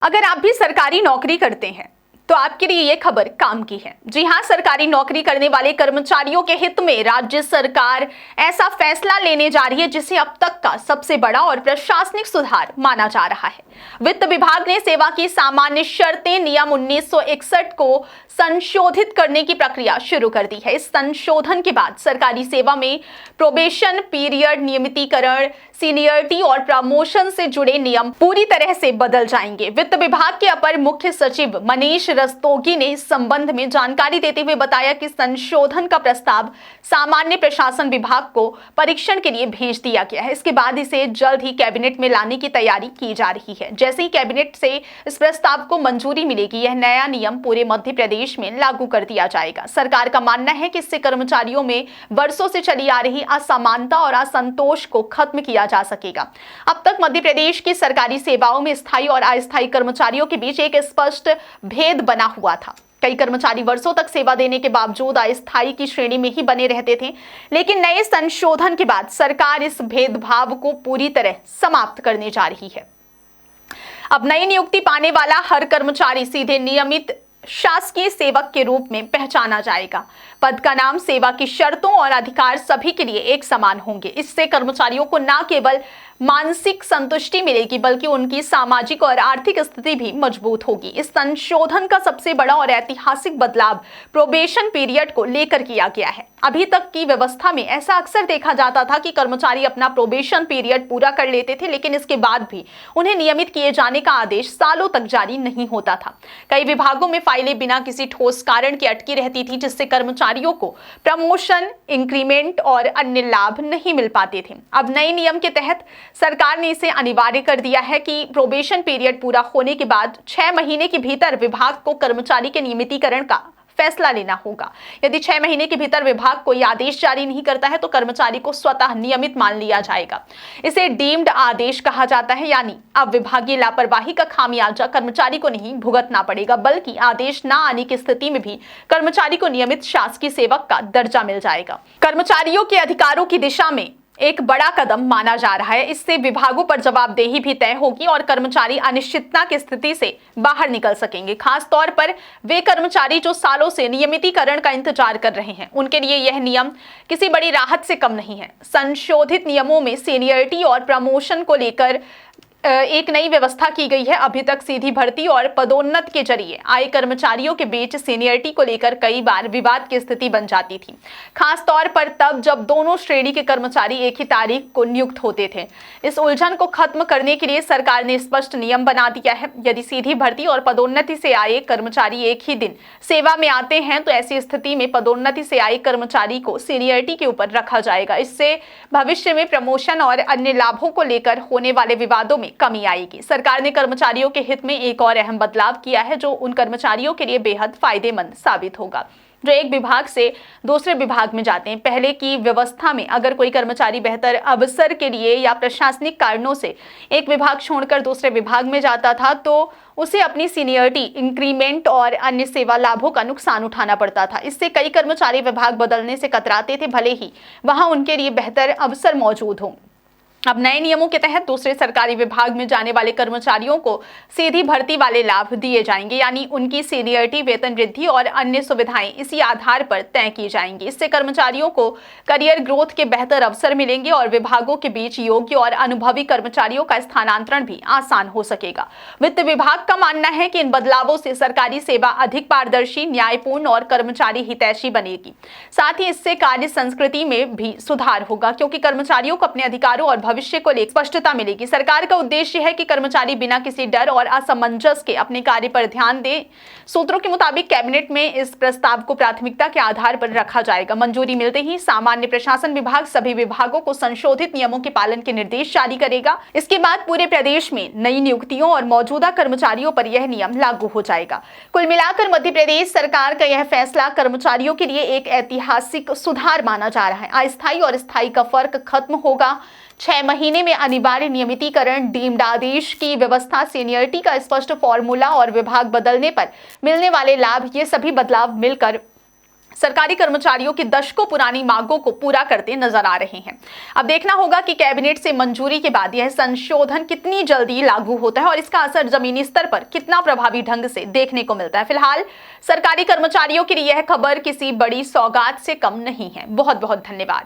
अगर आप भी सरकारी नौकरी करते हैं तो आपके लिए ये खबर काम की है। जी हां, सरकारी नौकरी करने वाले कर्मचारियों के हित में राज्य सरकार ऐसा फैसला लेने जा रही है जिसे अब तक का सबसे बड़ा और प्रशासनिक सुधार माना जा रहा है। वित्त विभाग ने सेवा की सामान्य शर्तें नियम 1961 को संशोधित करने की प्रक्रिया शुरू कर दी है। इस संशोधन के बाद सरकारी सेवा में प्रोबेशन पीरियड, नियमितीकरण, सीनियरिटी और प्रमोशन से जुड़े नियम पूरी तरह से बदल जाएंगे। वित्त विभाग के अपर मुख्य सचिव मनीष रस्तोगी ने इस संबंध में जानकारी देते हुए बताया कि संशोधन का प्रस्ताव सामान्य प्रशासन विभाग को परीक्षण के लिए भेज दिया गया है। इसके बाद इसे जल्द ही कैबिनेट में लाने की तैयारी की जा रही है। जैसे ही कैबिनेट से इस प्रस्ताव को मंजूरी मिलेगी, यह नया नियम पूरे मध्य प्रदेश में लागू कर दिया जाएगा। सरकार का मानना है कि इससे कर्मचारियों में वर्षों से चली आ रही असमानता और असंतोष को खत्म किया जा सकेगा। अब तक मध्य प्रदेश की सरकारी सेवाओं में स्थायी और अस्थायी कर्मचारियों के बीच एक स्पष्ट भेद बना हुआ था। कई कर्मचारी वर्षों तक सेवा देने के बावजूद अस्थायी की श्रेणी में ही बने रहते थे, लेकिन नए संशोधन के बाद सरकार इस भेदभाव को पूरी तरह समाप्त करने जा रही है। अब नई नियुक्ति पाने वाला हर कर्मचारी सीधे नियमित शासकीय सेवक के रूप में पहचाना जाएगा। पद का नाम, सेवा की शर्तों और अधिकार सभी के लिए एक समान होंगे। इससे कर्मचारियों को न केवल मानसिक संतुष्टि मिलेगी बल्कि उनकी सामाजिक और आर्थिक स्थिति भी मजबूत होगी। इस संशोधन का सबसे बड़ा और ऐतिहासिक बदलाव प्रोबेशन पीरियड को लेकर किया गया है। अभी तक की व्यवस्था में ऐसा अक्सर देखा जाता था कि कर्मचारी अपना प्रोबेशन पीरियड पूरा कर लेते थे, लेकिन इसके बाद भी उन्हें नियमित किए जाने का आदेश सालों तक जारी नहीं होता था। कई विभागों में फाइलें बिना किसी ठोस कारण के अटकी रहती थी, जिससे कर्मचारियों को प्रमोशन, इंक्रीमेंट और अन्य लाभ नहीं मिल पाते थे। अब नए नियम के तहत सरकार ने इसे अनिवार्य कर दिया है कि प्रोबेशन पीरियड पूरा होने के बाद 6 महीने के भीतर विभाग को कर्मचारी के नियमितीकरण का फैसला लेना होगा। यदि 6 महीने के भीतर विभाग कोई आदेश जारी नहीं करता है तो कर्मचारी को स्वतः नियमित मान लिया जाएगा। इसे डीम्ड आदेश कहा जाता है, यानी अब विभागीय लापरवाही का खामियाजा कर्मचारी को नहीं भुगतना पड़ेगा, बल्कि आदेश न आने की स्थिति में भी कर्मचारी को नियमित शासकीय सेवक का दर्जा मिल जाएगा। कर्मचारियों के अधिकारों की दिशा में एक बड़ा कदम माना जा रहा है। इससे विभागों पर जवाबदेही भी तय होगी और कर्मचारी अनिश्चितता की स्थिति से बाहर निकल सकेंगे। खास तौर पर वे कर्मचारी जो सालों से नियमितीकरण का इंतजार कर रहे हैं, उनके लिए यह नियम किसी बड़ी राहत से कम नहीं है। संशोधित नियमों में सीनियरिटी और प्रमोशन को लेकर एक नई व्यवस्था की गई है। अभी तक सीधी भर्ती और पदोन्नत के जरिए आए कर्मचारियों के बीच सीनियरिटी को लेकर कई बार विवाद की स्थिति बन जाती थी, खास तौर पर तब जब दोनों श्रेणी के कर्मचारी एक ही तारीख को नियुक्त होते थे। इस उलझन को खत्म करने के लिए सरकार ने स्पष्ट नियम बना दिया है। यदि सीधी भर्ती और पदोन्नति से आए कर्मचारी एक ही दिन सेवा में आते हैं तो ऐसी स्थिति में पदोन्नति से आए कर्मचारी को सीनियरिटी के ऊपर रखा जाएगा। इससे भविष्य में प्रमोशन और अन्य लाभों को लेकर होने वाले विवादों में कमी आएगी। सरकार ने कर्मचारियों के हित में एक और अहम बदलाव किया है जो उन कर्मचारियों के लिए बेहद फायदेमंद साबित होगा जो एक विभाग से दूसरे विभाग में जाते हैं। पहले की व्यवस्था में अगर कोई कर्मचारी बेहतर अवसर के लिए या प्रशासनिक कारणों से एक विभाग छोड़कर दूसरे विभाग में जाता था तो उसे अपनी सीनियरिटी, इंक्रीमेंट और अन्य सेवा लाभों का नुकसान उठाना पड़ता था। इससे कई कर्मचारी विभाग बदलने से कतराते थे, भले ही वहां उनके लिए बेहतर अवसर मौजूद हो। अब नए नियमों के तहत दूसरे सरकारी विभाग में जाने वाले कर्मचारियों को सीधी भर्ती वाले लाभ दिए जाएंगे, यानी उनकी सीनियरिटी, वेतन वृद्धि और अन्य सुविधाएं इसी आधार पर तय की जाएंगी। इससे कर्मचारियों को करियर ग्रोथ के बेहतर अवसर मिलेंगे और विभागों के बीच योग्य और अनुभवी कर्मचारियों का स्थानांतरण भी आसान हो सकेगा। वित्त विभाग का मानना है कि इन बदलावों से सरकारी सेवा अधिक पारदर्शी, न्यायपूर्ण और कर्मचारी हितैषी बनेगी। साथ ही इससे कार्य संस्कृति में भी सुधार होगा, क्योंकि कर्मचारियों को अपने अधिकारों और भविष्य को लेकर स्पष्टता मिलेगी। सरकार का उद्देश्य है कि कर्मचारी बिना किसी डर और असमंजस के अपने कार्य पर ध्यान दें। सूत्रों के मुताबिक कैबिनेट में इस प्रस्ताव को प्राथमिकता के आधार पर रखा जाएगा। मंजूरी मिलते ही सामान्य प्रशासन विभाग सभी विभागों को संशोधित नियमों के पालन के निर्देश जारी करेगा। इसके बाद पूरे प्रदेश में नई नियुक्तियों और मौजूदा कर्मचारियों पर यह नियम लागू हो जाएगा। कुल मिलाकर मध्य प्रदेश सरकार का यह फैसला कर्मचारियों के लिए एक ऐतिहासिक सुधार माना जा रहा है। अस्थायी और स्थायी का फर्क खत्म होगा। 6 महीने में अनिवार्य नियमितीकरण, डीम्ड आदेश की व्यवस्था, सीनियरिटी का स्पष्ट फॉर्मूला और विभाग बदलने पर मिलने वाले लाभ, ये सभी बदलाव मिलकर सरकारी कर्मचारियों की दशकों पुरानी मांगों को पूरा करते नजर आ रहे हैं। अब देखना होगा कि कैबिनेट से मंजूरी के बाद यह संशोधन कितनी जल्दी लागू होता है और इसका असर जमीनी स्तर पर कितना प्रभावी ढंग से देखने को मिलता है। फिलहाल सरकारी कर्मचारियों के लिए यह खबर किसी बड़ी सौगात से कम नहीं है। बहुत बहुत धन्यवाद।